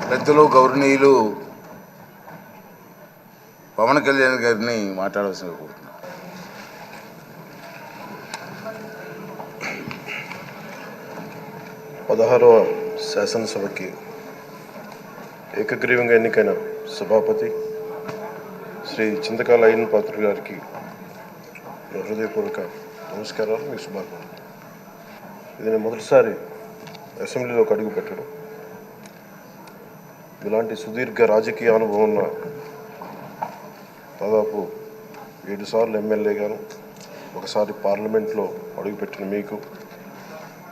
పెద్దలు గౌరవనీయులు పవన్ కళ్యాణ్ గారిని మాట్లాడవలసిన కోరుతున్నాను. పదహారవ శాసనసభకి ఏకగ్రీవంగా ఎన్నికైన సభాపతి శ్రీ చింతకాల అయ్యన్ పాత్రుడు గారికి హృదయపూర్వక నమస్కారాలు, మీ శుభాకాంక్షలు. ఇది నేను మొదటిసారి అసెంబ్లీలోకి అడుగు పెట్టడం. ఇలాంటి సుదీర్ఘ రాజకీయ అనుభవం ఉన్న దాదాపు 7 సార్లు ఎమ్మెల్యేగాను, ఒకసారి పార్లమెంట్లో అడుగుపెట్టిన మీకు,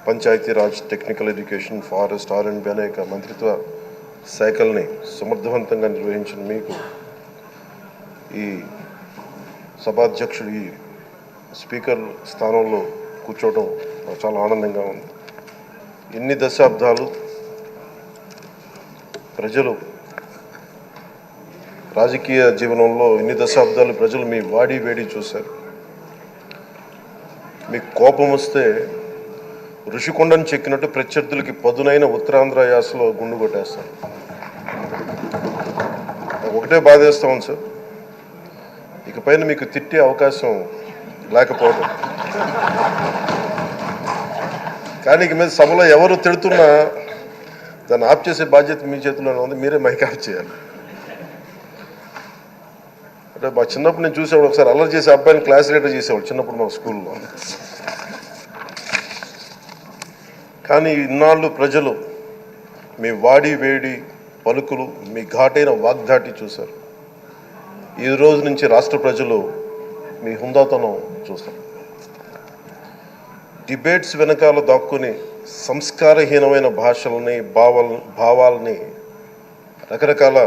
Panchayati Raj, technical education, forest, R&B అనేక మంత్రిత్వ శాఖల్ని సమర్థవంతంగా నిర్వహించిన మీకు ఈ సభాధ్యక్షుడు, ఈ స్పీకర్ స్థానంలో కూర్చోవడం నాకు చాలా ఆనందంగా ఉంది. ఎన్ని దశాబ్దాలు ప్రజలు రాజకీయ జీవనంలో, ఎన్ని దశాబ్దాలు ప్రజలు మీ వాడి వేడి చూశారు. మీకు కోపం వస్తే ఋషికొండను చెక్కినట్టు ప్రత్యర్థులకి పదునైన ఉత్తరాంధ్ర యాసలో గుండు కొట్టేస్తారు. ఒకటే బాధేస్తా ఉంది సార్, ఇకపైన మీకు తిట్టే అవకాశం లేకపోవడం. కానీ ఇక మీద సభలో ఎవరు తిడుతున్నా దాన్ని ఆఫ్ చేసే బాధ్యత మీ చేతిలోనే ఉంది. మీరే మైక్ ఆఫ్ చేయాలి. అంటే మా చిన్నప్పుడు నేను చూసేవాడు, ఒకసారి అల్లరి చేసే అబ్బాయిని క్లాస్ లీడర్ చేసేవాడు చిన్నప్పుడు మా స్కూల్లో. కానీ ఇన్నాళ్ళు ప్రజలు మీ వాడి వేడి పలుకులు, మీ ఘాటైన వాగ్దాటి చూశారు. ఈ రోజు నుంచి రాష్ట్ర ప్రజలు మీ హుందాతనం చూస్తారు. డిబేట్స్ వెనకాల దాక్కుని సంస్కారహీనమైన భాషల్ని, భావాలని రకరకాల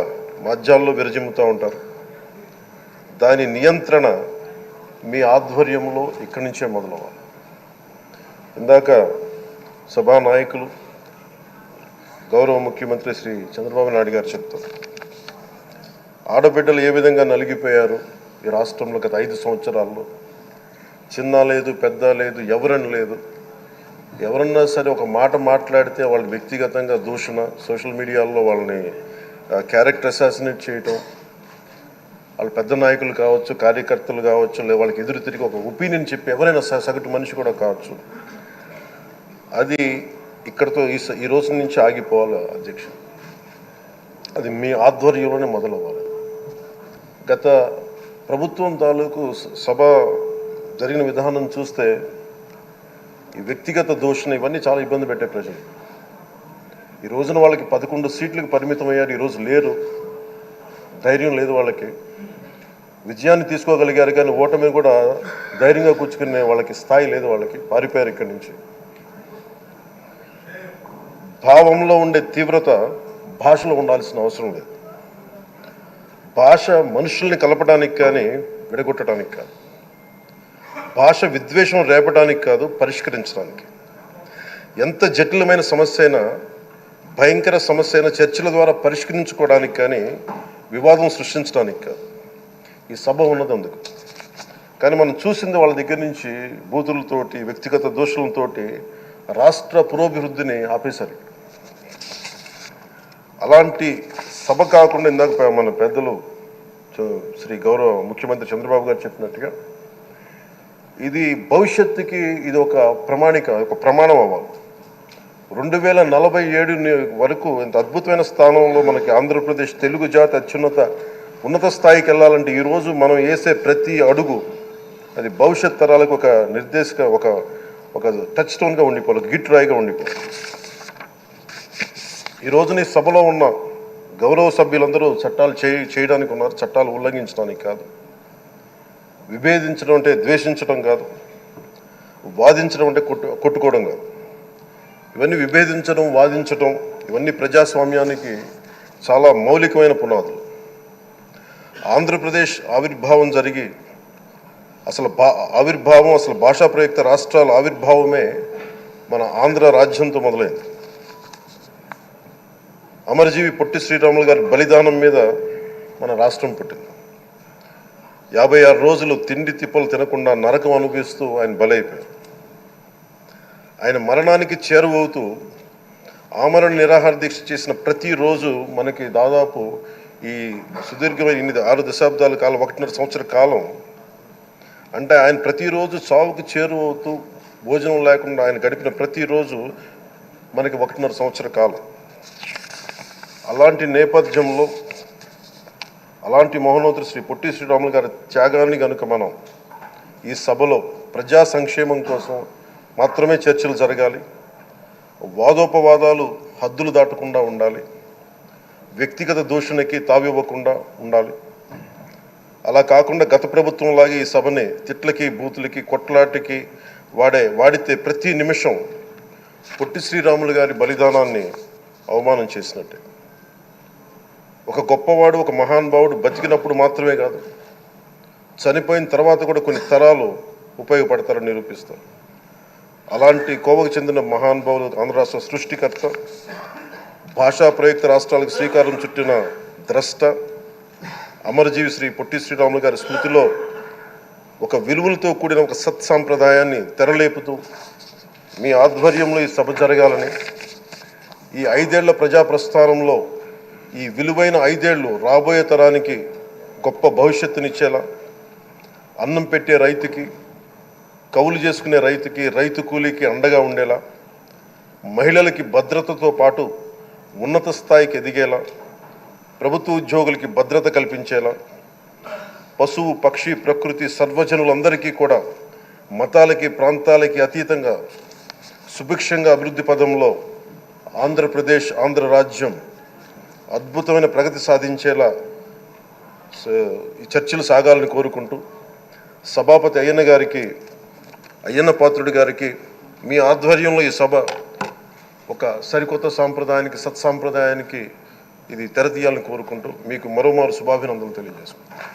మాధ్యాల్లో విరజిమ్ముతూ ఉంటారు. దాని నియంత్రణ మీ ఆధ్వర్యంలో ఇక్కడి నుంచే మొదలవ్వాలి. ఇందాక సభానాయకులు గౌరవ ముఖ్యమంత్రి శ్రీ చంద్రబాబు నాయుడు గారు చెప్తారు, ఆడబిడ్డలు ఏ విధంగా నలిగిపోయారు ఈ రాష్ట్రంలో గత 5 సంవత్సరాల్లో. చిన్న లేదు, పెద్ద లేదు, ఎవరని లేదు. ఎవరన్నా సరే ఒక మాట మాట్లాడితే వాళ్ళు వ్యక్తిగతంగా దూషణ, సోషల్ మీడియాలో వాళ్ళని క్యారెక్టర్ అసాసినేట్ చేయటం, వాళ్ళు పెద్ద నాయకులు కావచ్చు, కార్యకర్తలు కావచ్చు, లేదా వాళ్ళకి ఎదురు తిరిగి ఒక ఒపీనియన్ చెప్పి ఎవరైనా సగటు మనిషి కూడా కావచ్చు, అది ఇక్కడితో ఈ రోజు నుంచి ఆగిపోవాలి అధ్యక్ష. అది మీ ఆధ్వర్యంలోనే మొదలవ్వాలి. గత ప్రభుత్వం తాలూకు సభ జరిగిన విధానం చూస్తే ఈ వ్యక్తిగత దూషణ ఇవన్నీ చాలా ఇబ్బంది పెట్టే ప్రజలు. ఈ రోజున వాళ్ళకి 11 సీట్లకు పరిమితం అయ్యారు, ఈరోజు లేరు. ధైర్యం లేదు వాళ్ళకి. విజయాన్ని తీసుకోగలిగారు కానీ ఓటమిని కూడా ధైర్యంగా కూర్చుకునే వాళ్ళకి స్థాయి లేదు. వాళ్ళకి పారిపోయారు ఇక్కడి నుంచి. భావంలో ఉండే తీవ్రత భాషలో ఉండాల్సిన అవసరం లేదు. భాష మనుషుల్ని కలపడానికి కానీ విడగొట్టడానికి కాదు. భాష విద్వేషం రేపడానికి కాదు, పరిష్కరించడానికి. ఎంత జటిలమైన సమస్య అయినా, భయంకర సమస్య అయినా చర్చల ద్వారా పరిష్కరించుకోవడానికి కానీ వివాదం సృష్టించడానికి కాదు. ఈ సభ ఉన్నది అందుకు. కానీ మనం చూసింది వాళ్ళ దగ్గర నుంచి బూతులతోటి, వ్యక్తిగత దోషులతోటి రాష్ట్ర పురోభివృద్ధిని ఆపేశారు. అలాంటి సభ కాకుండా ఇందాక మన పెద్దలు శ్రీ గౌరవ ముఖ్యమంత్రి చంద్రబాబు గారు చెప్పినట్టుగా ఇది భవిష్యత్తుకి ఇది ఒక ప్రమాణం అవ్వాలి. 2047 వరకు ఇంత అద్భుతమైన స్థానంలో మనకి ఆంధ్రప్రదేశ్ తెలుగు జాతి ఉన్నత స్థాయికి వెళ్ళాలంటే ఈరోజు మనం వేసే ప్రతి అడుగు అది భవిష్యత్ తరాలకు ఒక నిర్దేశక, ఒక టచ్ స్టోన్గా ఉండిపోవాలి, గిట్ రాయిగా ఉండిపోవాలి. ఈ రోజున ఈ సభలో ఉన్న గౌరవ సభ్యులందరూ చట్టాలు చేయడానికి ఉన్నారు, చట్టాలు ఉల్లంఘించడానికి కాదు. విభేదించడం అంటే ద్వేషించడం కాదు, వాదించడం అంటే కొట్టుకోవడం కాదు. ఇవన్నీ విభేదించడం, వాదించడం ఇవన్నీ ప్రజాస్వామ్యానికి చాలా మౌలికమైన పునాదులు. ఆంధ్రప్రదేశ్ ఆవిర్భావం జరిగి అసలు భాషా ప్రయుక్త రాష్ట్రాల ఆవిర్భావమే మన ఆంధ్ర రాజ్యంతో మొదలైంది. అమరజీవి పొట్టి శ్రీరాములు గారి బలిదానం మీద మన రాష్ట్రం పుట్టింది. 56 రోజులు తిండి తిప్పలు తినకుండా నరకం అనుభవిస్తూ ఆయన బలైపోయారు. ఆయన మరణానికి చేరువవుతూ ఆమరణ నిరాహార దీక్ష చేసిన ప్రతిరోజు మనకి దాదాపు ఈ సుదీర్ఘమైన 6 దశాబ్దాల కాలం 1.5 సంవత్సర కాలం అంటే ఆయన ప్రతిరోజు చావుకు చేరువవుతూ భోజనం లేకుండా ఆయన గడిపిన ప్రతిరోజు మనకి 1.5 సంవత్సర కాలం. అలాంటి నేపథ్యంలో అలాంటి మహోన్నతుడు శ్రీ పొట్టి శ్రీరాములు గారి త్యాగాన్ని కనుక మనం ఈ సభలో ప్రజా సంక్షేమం కోసం మాత్రమే చర్చలు జరగాలి, వాదోపవాదాలు హద్దులు దాటకుండా ఉండాలి, వ్యక్తిగత దూషణకి తావివ్వకుండా ఉండాలి. అలా కాకుండా గత ప్రభుత్వంలాగే ఈ సభని తిట్లకి బూతులకి కొట్లాటికి వాడితే ప్రతి నిమిషం పొట్టి శ్రీరాములు గారి బలిదానాన్ని అవమానం చేసినట్టే. ఒక గొప్పవాడు ఒక మహానుభావుడు బతికినప్పుడు మాత్రమే కాదు, చనిపోయిన తర్వాత కూడా కొన్ని తరాలు ఉపయోగపడతారని నిరూపిస్తారు. అలాంటి కోవకు చెందిన మహానుభావులు ఆంధ్ర రాష్ట్ర సృష్టికర్త, భాషా ప్రయుక్త రాష్ట్రాలకు శ్రీకారం చుట్టిన ద్రష్ట, అమరజీవి శ్రీ పొట్టి శ్రీరాములు గారి స్మృతిలో ఒక విలువలతో కూడిన ఒక సత్సాంప్రదాయాన్ని తెరలేపుతూ మీ ఆధ్వర్యంలో ఈ సభ జరగాలని, ఈ 5 ఏళ్ల ప్రజాప్రస్థానంలో ఈ విలువైన 5 ఏళ్ళు రాబోయే తరానికి గొప్ప భవిష్యత్తునిచ్చేలా, అన్నం పెట్టే రైతుకి, కౌలు చేసుకునే రైతుకి, రైతు కూలీకి అండగా ఉండేలా, మహిళలకి భద్రతతో పాటు ఉన్నత స్థాయికి ఎదిగేలా, ప్రభుత్వ ఉద్యోగులకి భద్రత కల్పించేలా, పశువు పక్షి ప్రకృతి సర్వజనులందరికీ కూడా మతాలకి ప్రాంతాలకి అతీతంగా సుభిక్షంగా అభివృద్ధి పదంలో ఆంధ్రప్రదేశ్ ఆంధ్ర రాజ్యం అద్భుతమైన ప్రగతి సాధించేలా ఈ చర్చలు సాగాలని కోరుకుంటూ, సభాపతి అయ్యన్న పాత్రుడి గారికి మీ ఆధ్వర్యంలో ఈ సభ ఒక సరికొత్త సాంప్రదాయానికి సత్సాంప్రదాయానికి ఇది తెరతీయాలని కోరుకుంటూ మీకు మరోమారు శుభాభినందనలు తెలియజేసుకుంటాను.